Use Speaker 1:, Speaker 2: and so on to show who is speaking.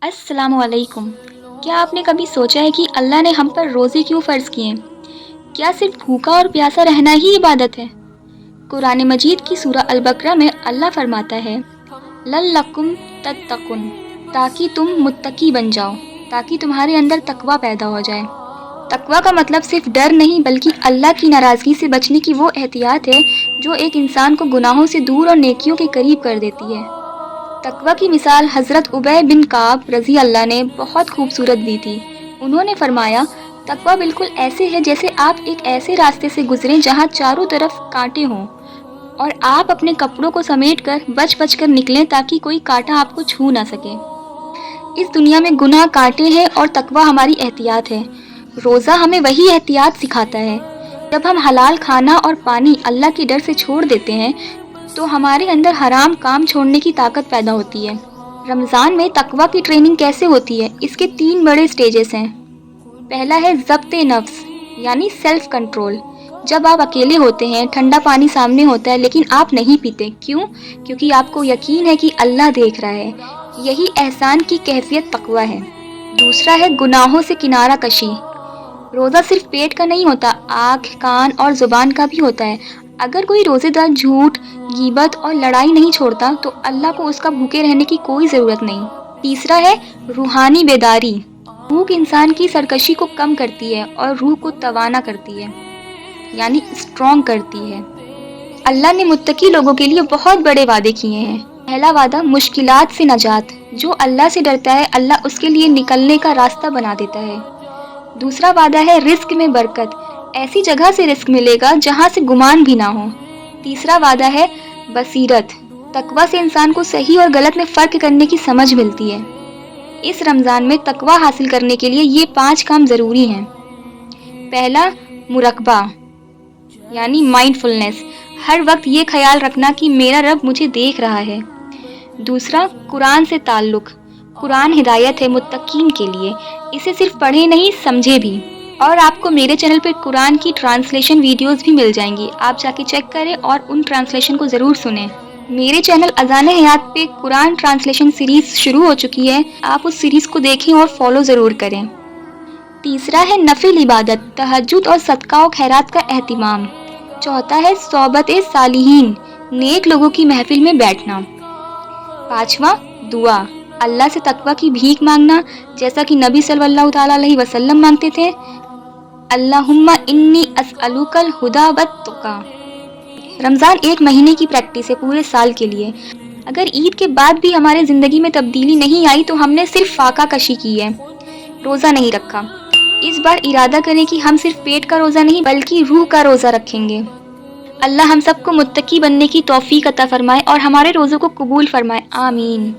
Speaker 1: अस्सलाम वालेकुम। क्या आपने कभी सोचा है कि अल्लाह ने हम पर रोज़े क्यों फ़र्ज़ किए हैं? क्या सिर्फ भूखा और प्यासा रहना ही इबादत है? कुरान मजीद की सूरह अल बकरा में अल्लाह फरमाता है, लल्लकुम तत्तकुन, ताकि तुम मुत्तकी बन जाओ, ताकि तुम्हारे अंदर तकवा पैदा हो जाए। तकवा का मतलब सिर्फ डर नहीं बल्कि अल्लाह की नाराज़गी से बचने की वो एहतियात है जो एक इंसान को गुनाहों से दूर और नेकियों के करीब कर देती है। तकवा की मिसाल हज़रत उबय बिन काब रज़ी अल्लाह ने बहुत खूबसूरत दी थी। उन्होंने फरमाया, तकवा बिल्कुल ऐसे है जैसे आप एक ऐसे रास्ते से गुजरें जहाँ चारों तरफ कांटे हों और आप अपने कपड़ों को समेट कर बच बच कर निकलें ताकि कोई कांटा आपको छू ना सके। इस दुनिया में गुनाह कांटे हैं और तकवा हमारी एहतियात है। रोज़ा हमें वही एहतियात सिखाता है। जब हम हलाल खाना और पानी अल्लाह के डर से छोड़ देते हैं तो हमारे अंदर हराम काम छोड़ने की ताकत पैदा होती है। रमज़ान में तकवा की ट्रेनिंग कैसे होती है? इसके 3 बड़े स्टेजेस हैं। पहला है ज़ब्ते नफ्स यानी सेल्फ कंट्रोल। जब आप अकेले होते हैं, ठंडा पानी सामने होता है लेकिन आप नहीं पीते। क्यों? क्योंकि आपको यकीन है कि अल्लाह देख रहा है। यही एहसान की कैफियत तकवा है। दूसरा है गुनाहों से किनारा कशी। रोज़ा सिर्फ पेट का नहीं होता, आँख, कान और ज़ुबान का भी होता है। अगर कोई रोज़ेदार झूठ, गीबत और लड़ाई नहीं छोड़ता तो अल्लाह को उसका भूखे रहने की कोई ज़रूरत नहीं। तीसरा है रूहानी बेदारी। भूख इंसान की सरकशी को कम करती है और रूह को तवाना करती है, यानी स्ट्रॉन्ग करती है। अल्लाह ने मुत्तकी लोगों के लिए बहुत बड़े वादे किए हैं। पहला वादा मुश्किलात से नजात। जो अल्लाह से डरता है अल्लाह उसके लिए निकलने का रास्ता बना देता है। दूसरा वादा है रिस्क में बरकत। ऐसी जगह से रिस्क मिलेगा जहाँ से गुमान भी ना हो। तीसरा वादा है बसीरत। तकवा से इंसान को सही और गलत में फ़र्क करने की समझ मिलती है। इस रमज़ान में तकवा हासिल करने के लिए ये 5 काम ज़रूरी हैं। पहला, मुराकबा यानी माइंडफुलनेस। हर वक्त ये ख्याल रखना कि मेरा रब मुझे देख रहा है। दूसरा, कुरान से ताल्लुक़। कुरान हिदायत है मुत्तकीन के लिए। इसे सिर्फ पढ़े नहीं, समझे भी। और आपको मेरे चैनल पे कुरान की ट्रांसलेशन वीडियोस भी मिल जाएंगी। आप जाके चेक करें और उन ट्रांसलेशन को ज़रूर सुनें। मेरे चैनल अज़ान-ए हयात पे कुरान ट्रांसलेशन सीरीज़ शुरू हो चुकी है। आप उस सीरीज़ को देखें और फॉलो ज़रूर करें। तीसरा है नफिल इबादत, तहज्जुद और सदका और खैरात का एहतिमाम। चौथा है सोबत सालिहीन, नेक लोगों की महफिल में बैठना। पाँचवा, दुआ, अल्लाह से तकवा की भीख मांगना, जैसा कि नबी सल्लल्लाहु ताला अलैहि वसल्लम मांगते थे, अल्लाहुम्मा इन्नी अस्अलुकल हुदा वत तुका। रमज़ान 1 महीने की प्रैक्टिस है पूरे साल के लिए। अगर ईद के बाद भी हमारे ज़िंदगी में तब्दीली नहीं आई तो हमने सिर्फ फाका कशी की है, रोज़ा नहीं रखा। इस बार इरादा करें कि हम सिर्फ पेट का रोज़ा नहीं बल्कि रूह का रोज़ा रखेंगे। अल्लाह हम सबको मुत्तकी बनने की तौफीक अता फरमाए और हमारे रोज़ों को कबूल फरमाए। आमीन।